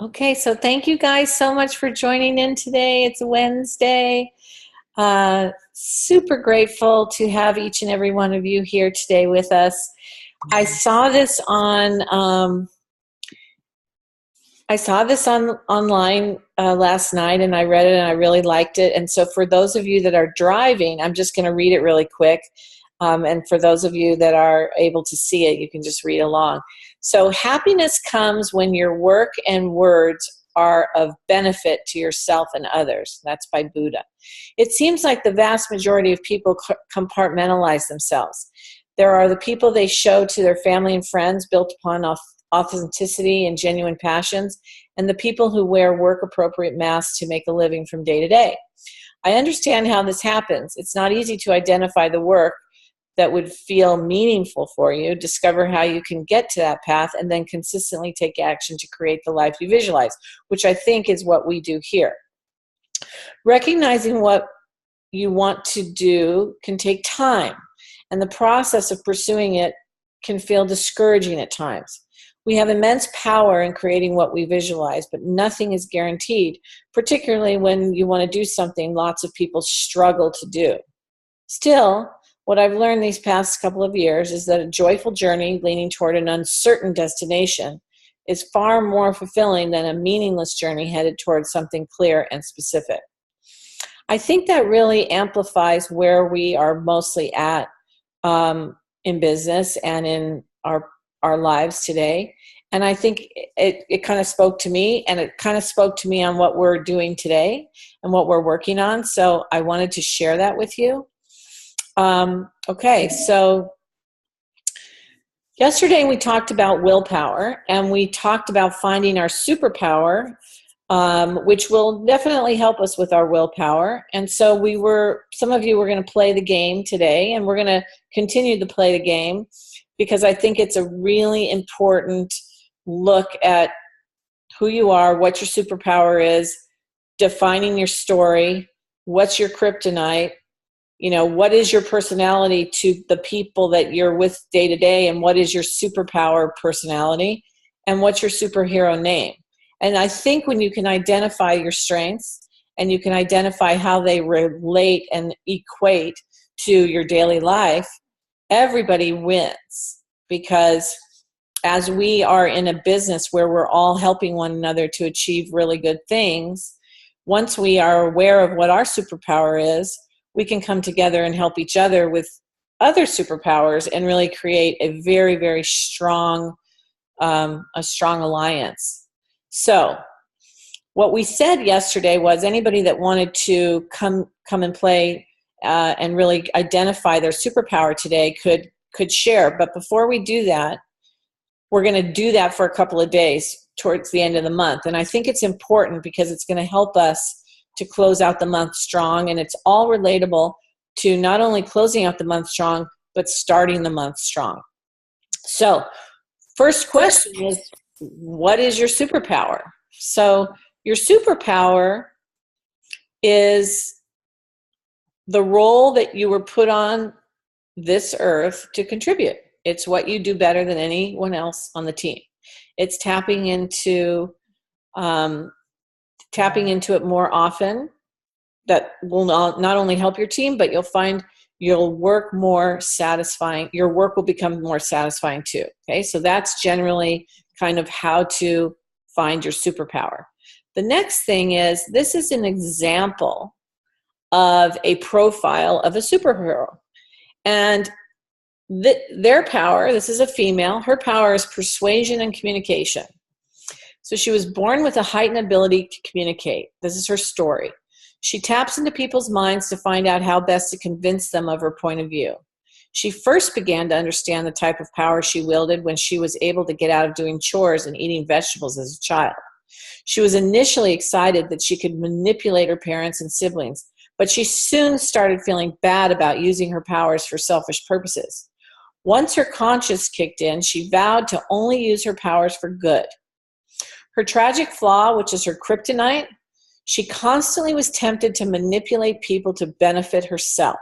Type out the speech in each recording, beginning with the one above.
Okay, so thank you guys so much for joining in today. It's Wednesday. Super grateful to have each and every one of you here today with us. I saw this on online last night, and I read it, and I really liked it. And so, for those of you that are driving, I'm just going to read it really quick. And for those of you that are able to see it, you can just read along. So, happiness comes when your work and words are of benefit to yourself and others. That's by Buddha. It seems like the vast majority of people compartmentalize themselves. There are the people they show to their family and friends, built upon authenticity and genuine passions, and the people who wear work-appropriate masks to make a living from day to day. I understand how this happens. It's not easy to identify the work that would feel meaningful for you, discover how you can get to that path, and then consistently take action to create the life you visualize, which I think is what we do here. Recognizing what you want to do can take time, and the process of pursuing it can feel discouraging at times. We have immense power in creating what we visualize, but nothing is guaranteed, particularly when you want to do something lots of people struggle to do. Still, what I've learned these past couple of years is that a joyful journey leaning toward an uncertain destination is far more fulfilling than a meaningless journey headed towards something clear and specific. I think that really amplifies where we are mostly at in business and in our lives today. And I think it kind of spoke to me, and it kind of spoke to me on what we're doing today and what we're working on. So I wanted to share that with you. Okay, so yesterday we talked about willpower, and we talked about finding our superpower, which will definitely help us with our willpower. And so some of you were going to play the game today, and we're going to continue to play the game because I think it's a really important look at who you are, what your superpower is, defining your story, what's your kryptonite, what is your personality to the people that you're with day to day, and what is your superpower personality, and what's your superhero name. And I think when you can identify your strengths and you can identify how they relate and equate to your daily life, everybody wins. Because as we are in a business where we're all helping one another to achieve really good things, once we are aware of what our superpower is, we can come together and help each other with other superpowers and really create a very, very strong, alliance. So what we said yesterday was anybody that wanted to come and play and really identify their superpower today could share. But before we do that, we're going to do that for a couple of days towards the end of the month. And I think it's important because it's going to help us to close out the month strong, and it's all relatable to not only closing out the month strong, but starting the month strong. So, first question is, what is your superpower? So, your superpower is the role that you were put on this earth to contribute. It's what you do better than anyone else on the team. It's tapping into it more often. That will not only help your team, but you'll find you'll work more satisfying. Your work will become more satisfying too. Okay, so that's generally kind of how to find your superpower. The next thing is, this is an example of a profile of a superhero. And their power, this is a female, her power is persuasion and communication. So she was born with a heightened ability to communicate. This is her story. She taps into people's minds to find out how best to convince them of her point of view. She first began to understand the type of power she wielded when she was able to get out of doing chores and eating vegetables as a child. She was initially excited that she could manipulate her parents and siblings, but she soon started feeling bad about using her powers for selfish purposes. Once her conscience kicked in, she vowed to only use her powers for good. Her tragic flaw, which is her kryptonite, she constantly was tempted to manipulate people to benefit herself,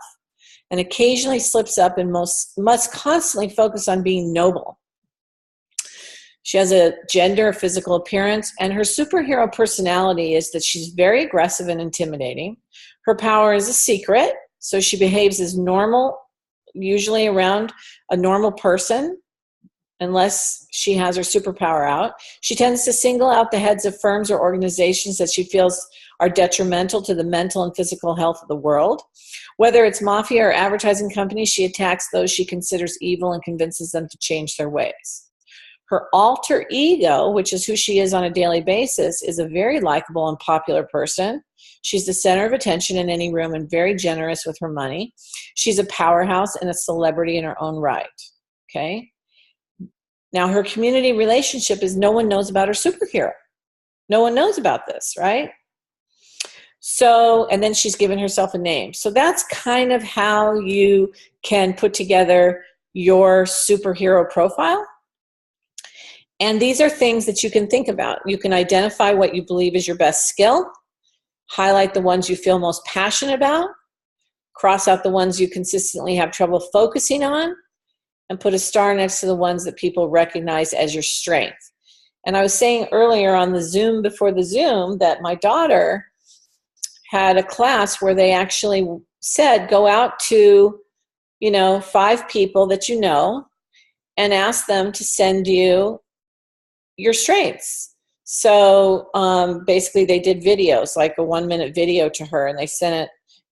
and occasionally slips up and must constantly focus on being noble. She has a gender or physical appearance, and her superhero personality is that she's very aggressive and intimidating. Her power is a secret, so she behaves as normal, usually around a normal person, unless she has her superpower out. She tends to single out the heads of firms or organizations that she feels are detrimental to the mental and physical health of the world. Whether it's mafia or advertising companies, she attacks those she considers evil and convinces them to change their ways. Her alter ego, which is who she is on a daily basis, is a very likable and popular person. She's the center of attention in any room and very generous with her money. She's a powerhouse and a celebrity in her own right. Okay? Now, her community relationship is no one knows about her superhero. No one knows about this, right? So, and then she's given herself a name. So that's kind of how you can put together your superhero profile. And these are things that you can think about. You can identify what you believe is your best skill, highlight the ones you feel most passionate about, cross out the ones you consistently have trouble focusing on, and put a star next to the ones that people recognize as your strength. And I was saying earlier on the Zoom before the Zoom that my daughter had a class where they actually said, go out to, 5 people that you know and ask them to send you your strengths. So basically they did videos, like a 1-minute video to her, and they sent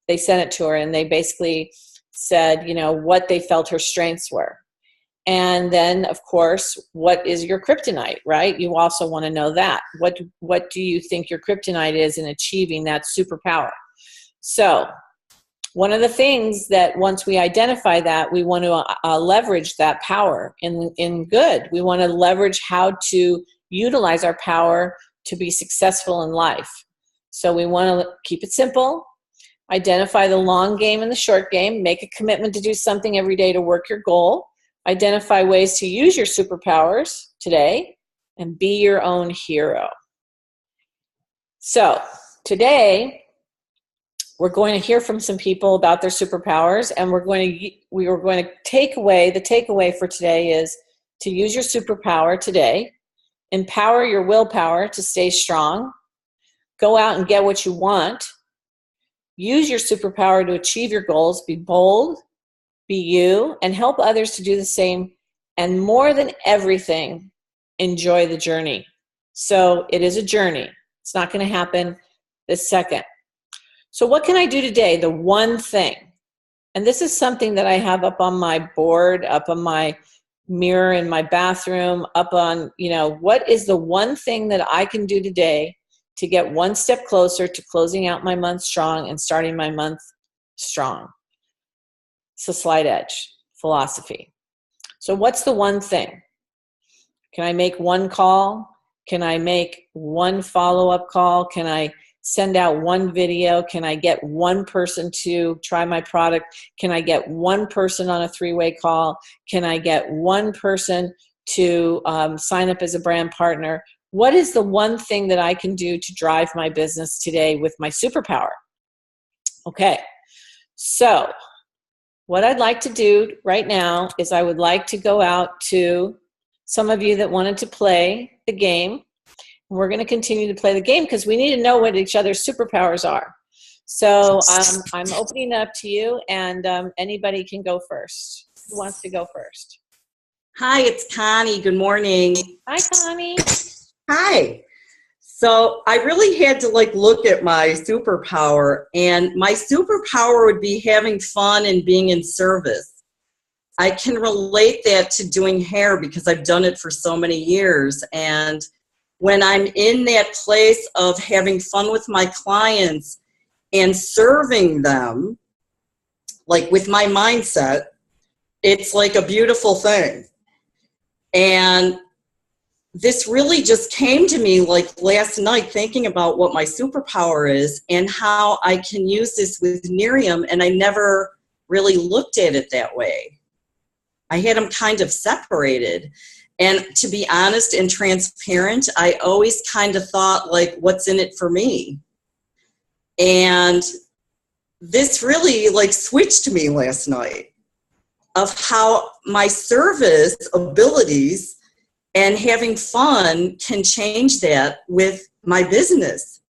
it to her, and they basically said, what they felt her strengths were. And then, of course, what is your kryptonite, right? You also want to know that. What do you think your kryptonite is in achieving that superpower? So one of the things that once we identify that, we want to leverage that power in good. We want to leverage how to utilize our power to be successful in life. So we want to keep it simple, identify the long game and the short game, make a commitment to do something every day to work your goal, identify ways to use your superpowers today, and be your own hero. So today, we're going to hear from some people about their superpowers, and we are going to take away, the takeaway for today is to use your superpower today, empower your willpower to stay strong, go out and get what you want, use your superpower to achieve your goals, be bold, be you, and help others to do the same, and more than everything, enjoy the journey. So it is a journey. It's not going to happen this second. So what can I do today? The one thing. And this is something that I have up on my board, up on my mirror in my bathroom, up on, what is the one thing that I can do today to get one step closer to closing out my month strong and starting my month strong? It's a slight edge philosophy. So what's the one thing? Can I make one call? Can I make one follow-up call? Can I send out one video? Can I get one person to try my product? Can I get one person on a 3-way call? Can I get one person to sign up as a brand partner? What is the one thing that I can do to drive my business today with my superpower? Okay, so what I'd like to do right now is I would like to go out to some of you that wanted to play the game. We're going to continue to play the game because we need to know what each other's superpowers are. So I'm opening up to you, and anybody can go first. Who wants to go first? Hi, it's Connie. Good morning. Hi, Connie. Hi. So I really had to look at my superpower, and my superpower would be having fun and being in service. I can relate that to doing hair because I've done it for so many years. And when I'm in that place of having fun with my clients and serving them, with my mindset, it's like a beautiful thing. And this really just came to me last night, thinking about what my superpower is and how I can use this with Miriam, and I never really looked at it that way. I had them kind of separated. And to be honest and transparent, I always kind of thought, what's in it for me? And this really switched me last night of how my service abilities And having fun can change that with my business.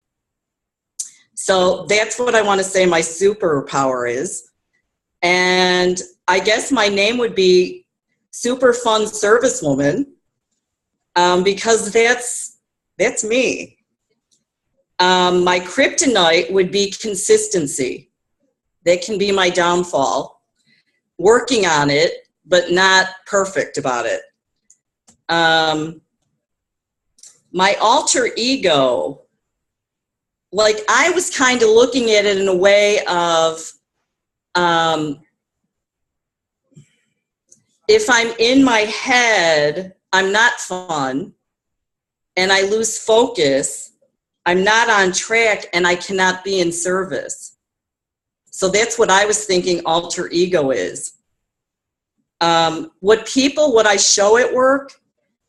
So that's what I want to say my superpower is. And I guess my name would be Super Fun Servicewoman, because that's me. My kryptonite would be consistency. That can be my downfall. Working on it, but not perfect about it. My alter ego, like I was kind of looking at it in a way of, if I'm in my head, I'm not fun, and I lose focus, I'm not on track, and I cannot be in service. So that's what I was thinking alter ego is. What I show at work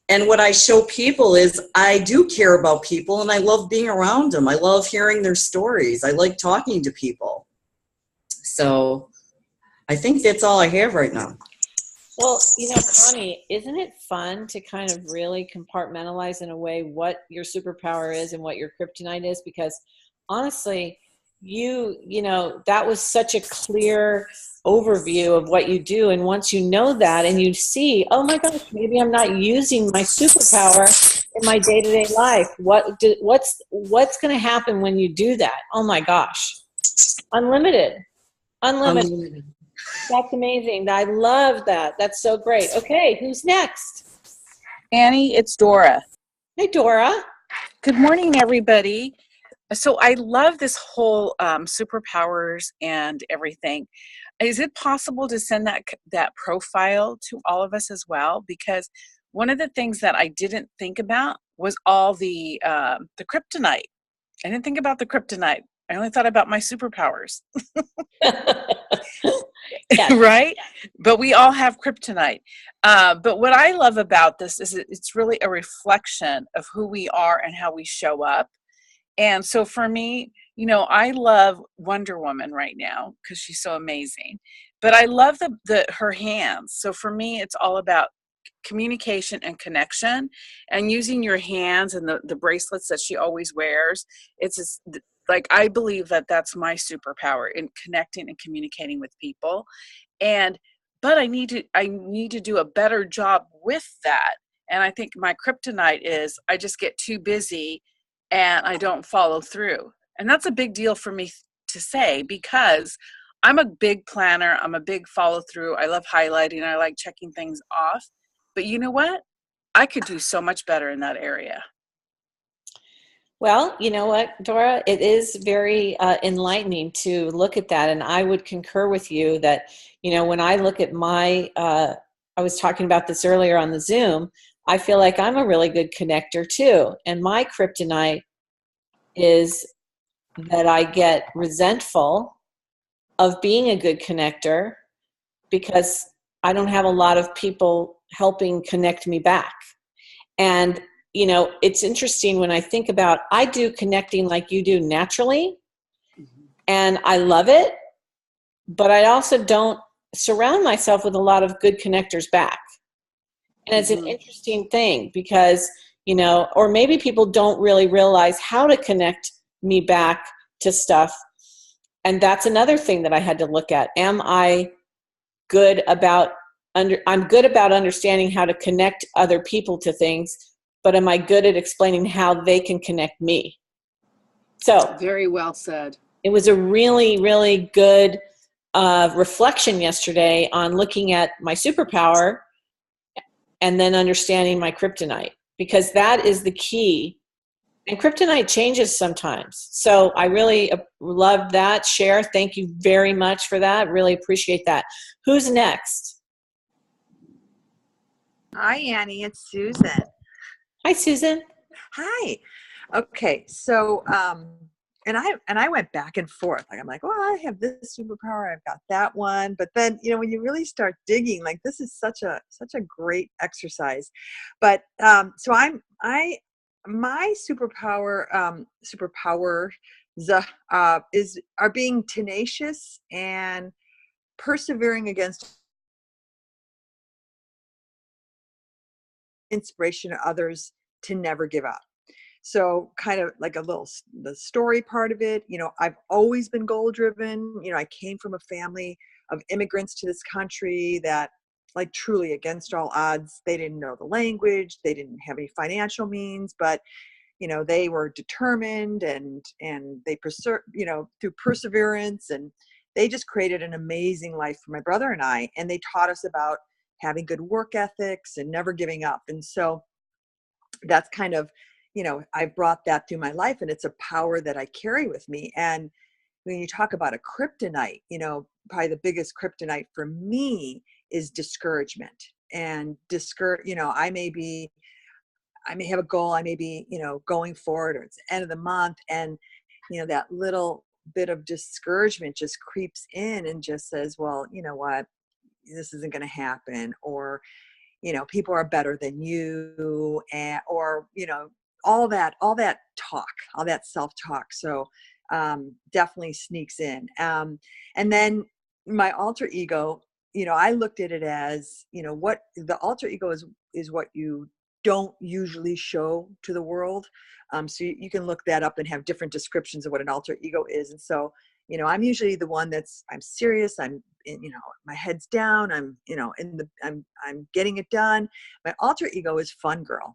and what I show people is I do care about people and I love being around them. I love hearing their stories. I like talking to people. So I think that's all I have right now. Well, Connie, isn't it fun to kind of really compartmentalize in a way what your superpower is and what your kryptonite is? Because honestly, that was such a clear overview of what you do. And once you know that and you see, oh my gosh, maybe I'm not using my superpower in my day-to-day life. What's going to happen when you do that? Oh my gosh. Unlimited. That's amazing. I love that. That's so great. Okay, who's next? Annie, it's Dora. Hey, Dora. Good morning, everybody. So I love this whole superpowers and everything. Is it possible to send that profile to all of us as well? Because one of the things that I didn't think about was all the kryptonite. I didn't think about the kryptonite. I only thought about my superpowers. Yes. Right? But we all have kryptonite. But what I love about this is it's really a reflection of who we are and how we show up. And so for me, I love Wonder Woman right now because she's so amazing. But I love her hands. So for me, it's all about communication and connection, and using your hands and the bracelets that she always wears. It's just, like, I believe that that's my superpower in connecting and communicating with people. But I need to do a better job with that. And I think my kryptonite is I just get too busy and I don't follow through. And that's a big deal for me to say, because I'm a big planner. I'm a big follow through. I love highlighting. I like checking things off. But you know what? I could do so much better in that area. Well, you know what, Dora? It is very enlightening to look at that. And I would concur with you that, when I look at I was talking about this earlier on the Zoom, I feel like I'm a really good connector too. And my kryptonite is that I get resentful of being a good connector because I don't have a lot of people helping connect me back. And, it's interesting when I think about, I do connecting like you do naturally, and I love it, but I also don't surround myself with a lot of good connectors back. And it's an interesting thing because, or maybe people don't really realize how to connect me back to stuff. And that's another thing that I had to look at. Am I good about I'm good about understanding how to connect other people to things, but am I good at explaining how they can connect me? So very well said. It was a really, really good reflection yesterday on looking at my superpower and then understanding my kryptonite, because that is the key. And kryptonite changes sometimes. So I really love that share. Thank you very much for that. Really appreciate that. Who's next? Hi, Annie. It's Susan. Hi, Susan. Hi. Okay. So, and I went back and forth. Like, I'm like, well, I have this superpower. I've got that one. But then, when you really start digging, like, this is such a great exercise. But, so my superpower, are being tenacious and persevering against inspiration to others to never give up. So kind of like the story part of it, I've always been goal driven. I came from a family of immigrants to this country that, like, truly against all odds, they didn't know the language, they didn't have any financial means, but they were determined, and they through perseverance, and they just created an amazing life for my brother and I. And they taught us about having good work ethics and never giving up. And so that's kind of, I brought that through my life, and it's a power that I carry with me. And when you talk about a kryptonite, probably the biggest kryptonite for me is discouragement. And I may have a goal, I may be, going forward, or it's the end of the month, and, that little bit of discouragement just creeps in and just says, well, you know what, this isn't going to happen, or, people are better than you, or, all that talk, all that self-talk. So definitely sneaks in. And then my alter ego, I looked at it as, what the alter ego is what you don't usually show to the world. So you can look that up and have different descriptions of what an alter ego is. And so, I'm usually the one I'm serious. My head's down. I'm getting it done. My alter ego is fun girl.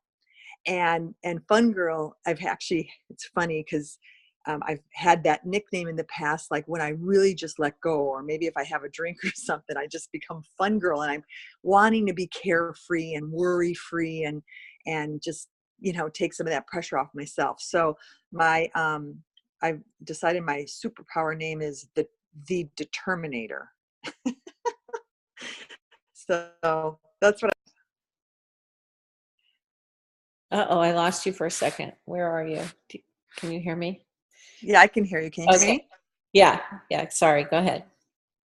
And fun girl, it's funny because I've had that nickname in the past, like when I really just let go, or maybe if I have a drink or something, I just become fun girl, and I'm wanting to be carefree and worry free, and just, take some of that pressure off myself. So I've decided my superpower name is the Determinator. So that's what Uh-oh, I lost you for a second. Where are you? Can you hear me? Yeah, I can hear you. Can you hear me? Yeah. Sorry. Go ahead.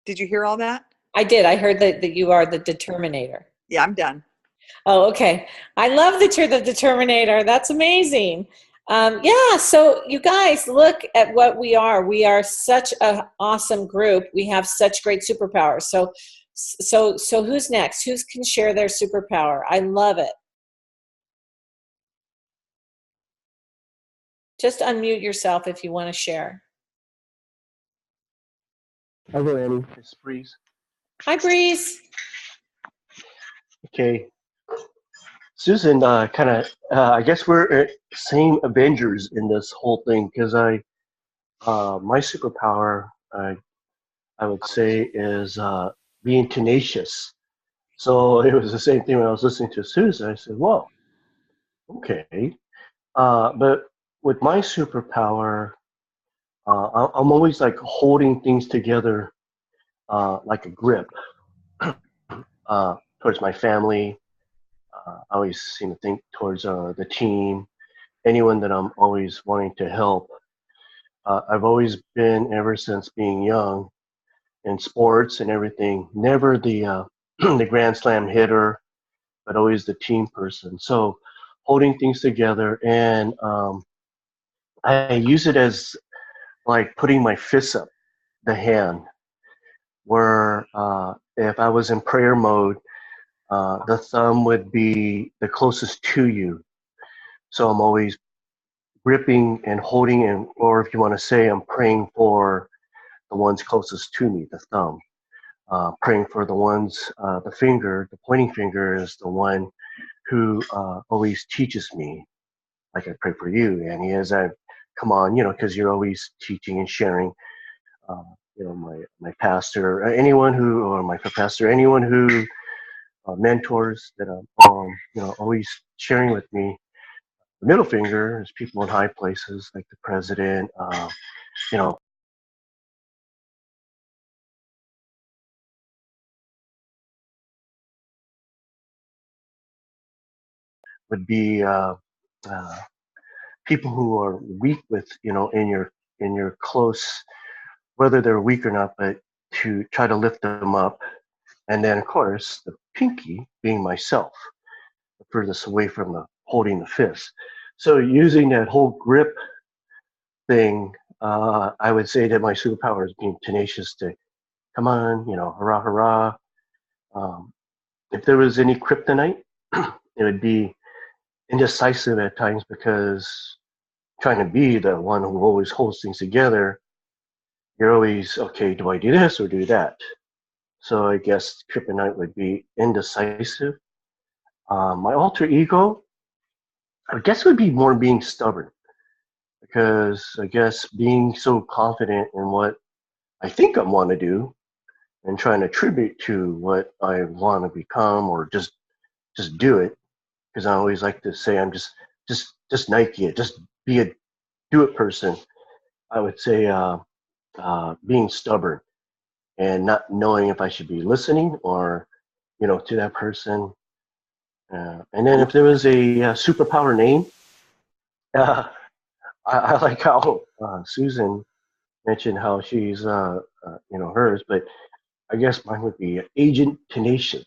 Did you hear all that? I did. I heard that you are the Determinator. Yeah, I'm done. Oh, okay. I love that you're the Determinator. That's amazing. Yeah. So you guys, look at what we are. We are such an awesome group. We have such great superpowers. So who's next? Who can share their superpower? I love it. Just unmute yourself if you want to share. Hello, Annie. It's Breeze. Hi, Breeze. Okay. Susan, I guess we're same Avengers in this whole thing, because my superpower, I would say, is being tenacious. So it was the same thing when I was listening to Susan. I said, "Whoa, okay." But with my superpower, I'm always like holding things together, like a grip, towards my family. I always seem to think towards the team, anyone that I'm always wanting to help. I've always been, ever since being young, in sports and everything, never the the grand slam hitter, but always the team person. So holding things together, and I use it as like putting my fists up, the hand, where if I was in prayer mode, the thumb would be the closest to you. So I'm always gripping and holding, and, or if you want to say, I'm praying for the ones closest to me, the thumb. Praying for the ones, the pointing finger is the one who always teaches me. Like I pray for you, Annie, as I come on, because you're always teaching and sharing. My pastor, or my professor, anyone who mentors that I'm, always sharing with me. The middle finger is people in high places, like the president, you know, would be people who are weak with, in your close, whether they're weak or not, but to try to lift them up. And then, of course, the pinky being myself, the furthest away from the holding the fist. So using that whole grip thing, I would say that my superpower is being tenacious to come on, hurrah, hurrah. If there was any kryptonite, it would be indecisive at times because trying to be the one who always holds things together, you're always, okay, do I do this or do that? So I guess kryptonite would be indecisive. My alter ego, I guess, would be more being stubborn, because I guess being so confident in what I think I want to do and trying to attribute to what I want to become, or just do it, because I always like to say I'm just Nike it, just be a do it person. I would say being stubborn and not knowing if I should be listening or, to that person. And then if there was a superpower name, uh, I like how Susan mentioned how she's, hers, but I guess mine would be Agent Tenacity.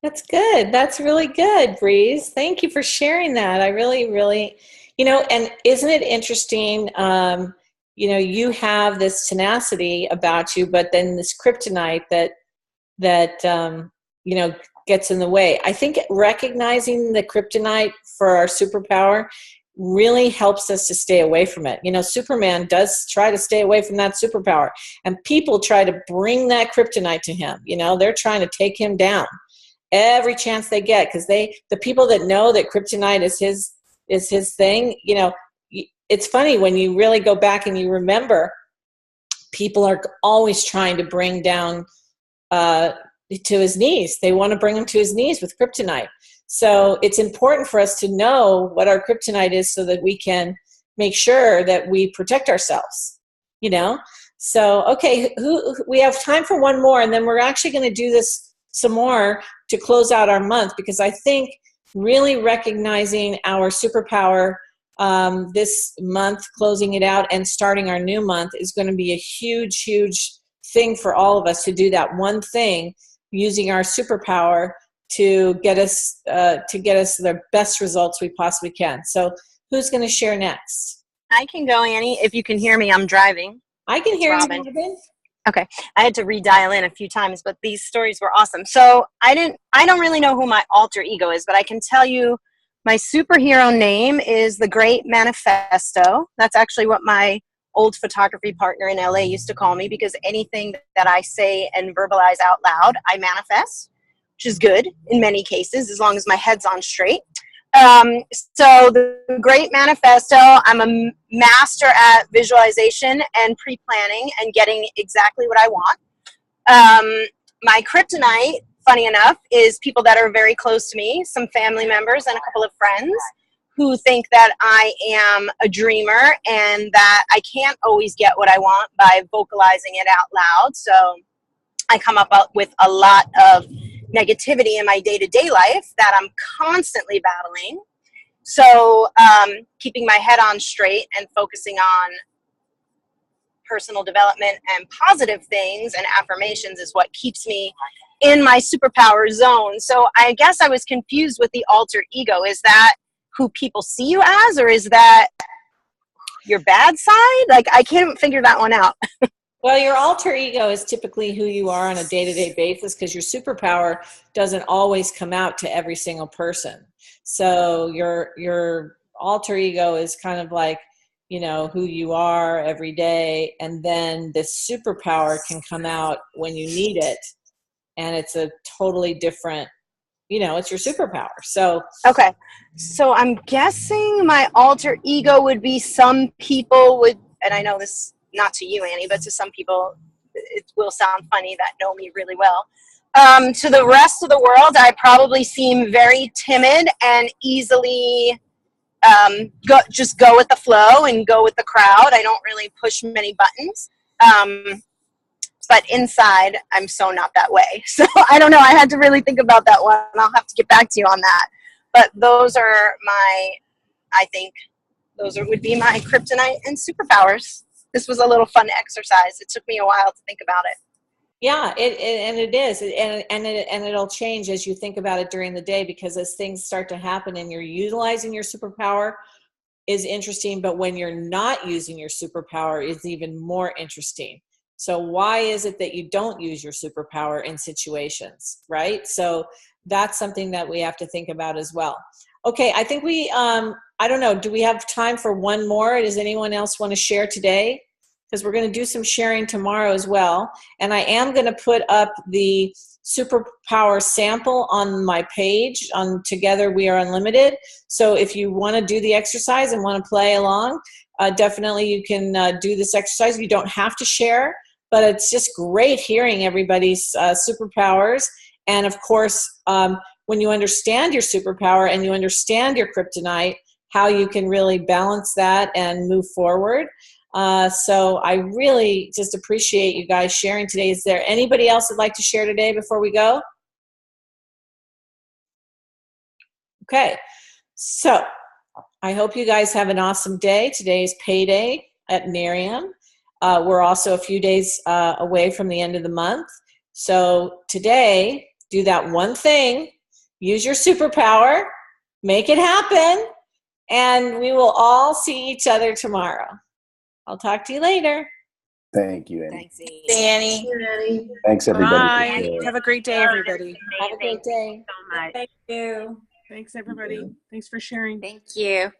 That's good. That's really good, Breeze. Thank you for sharing that. I really, really, and isn't it interesting? You have this tenacity about you, but then this kryptonite that gets in the way. I think recognizing the kryptonite for our superpower really helps us to stay away from it. Superman does try to stay away from that superpower, and people try to bring that kryptonite to him. They're trying to take him down every chance they get, because the people that know that kryptonite is his thing. It's funny when you really go back and you remember, people are always trying to bring down to his knees. They want to bring him to his knees with kryptonite. So it's important for us to know what our kryptonite is so that we can make sure that we protect ourselves. So okay, we have time for one more, and then we're actually going to do this some more to close out our month, because I think really recognizing our superpower this month, closing it out and starting our new month, is going to be a huge, huge thing for all of us to do that one thing, using our superpower to get us the best results we possibly can. So who's going to share next? I can go, Annie. If you can hear me, I'm driving. I can hear Robin. you, Robin. Okay. I had to redial in a few times, but these stories were awesome. So I don't really know who my alter ego is, but I can tell you my superhero name is the Great Manifesto. That's actually what my old photography partner in LA used to call me, because anything that I say and verbalize out loud, I manifest, which is good in many cases, as long as my head's on straight. So the Great Manifesto, I'm a master at visualization and pre-planning and getting exactly what I want. My kryptonite, funny enough, is people that are very close to me, some family members and a couple of friends who think that I am a dreamer and that I can't always get what I want by vocalizing it out loud. So I come up with a lot of negativity in my day-to-day life that I'm constantly battling. So keeping my head on straight and focusing on personal development and positive things and affirmations is what keeps me in my superpower zone. So I guess I was confused with the alter ego. Is that who people see you as, or is that your bad side? Like, I can't figure that one out. Well, your alter ego is typically who you are on a day-to-day basis, because your superpower doesn't always come out to every single person. So your alter ego is kind of like, who you are every day, and then this superpower can come out when you need it, and it's a totally different, it's your superpower. So okay, so I'm guessing my alter ego would be, some people would, and I know this not to you, Annie, but to some people it will sound funny that know me really well. To the rest of the world, I probably seem very timid and easily just go with the flow and go with the crowd. I don't really push many buttons. But inside, I'm so not that way. So I don't know. I had to really think about that one. I'll have to get back to you on that. But those are would be my kryptonite and superpowers. This was a little fun exercise. It took me a while to think about it. Yeah, it is, and it'll change as you think about it during the day, because as things start to happen and you're utilizing your superpower is interesting, but when you're not using your superpower is even more interesting. So why is it that you don't use your superpower in situations, right? So that's something that we have to think about as well. Okay, I think we, I don't know, do we have time for one more? Does anyone else want to share today? Because we're going to do some sharing tomorrow as well. And I am going to put up the superpower sample on my page on Together We Are Unlimited. So if you want to do the exercise and want to play along, definitely you can do this exercise. You don't have to share, but it's just great hearing everybody's superpowers. And of course, when you understand your superpower and you understand your kryptonite, how you can really balance that and move forward. So I really just appreciate you guys sharing today. Is there anybody else that'd like to share today before we go? Okay, so I hope you guys have an awesome day. Today is payday at Miriam. We're also a few days away from the end of the month. So today, do that one thing, use your superpower, make it happen, and we will all see each other tomorrow. I'll talk to you later. Thank you, Annie. Thanks, Annie. Danny. Thanks, everybody. Bye. Have a great day, everybody. Have a great day. So much. Thank you. Thanks, everybody. Thanks for sharing. Thank you.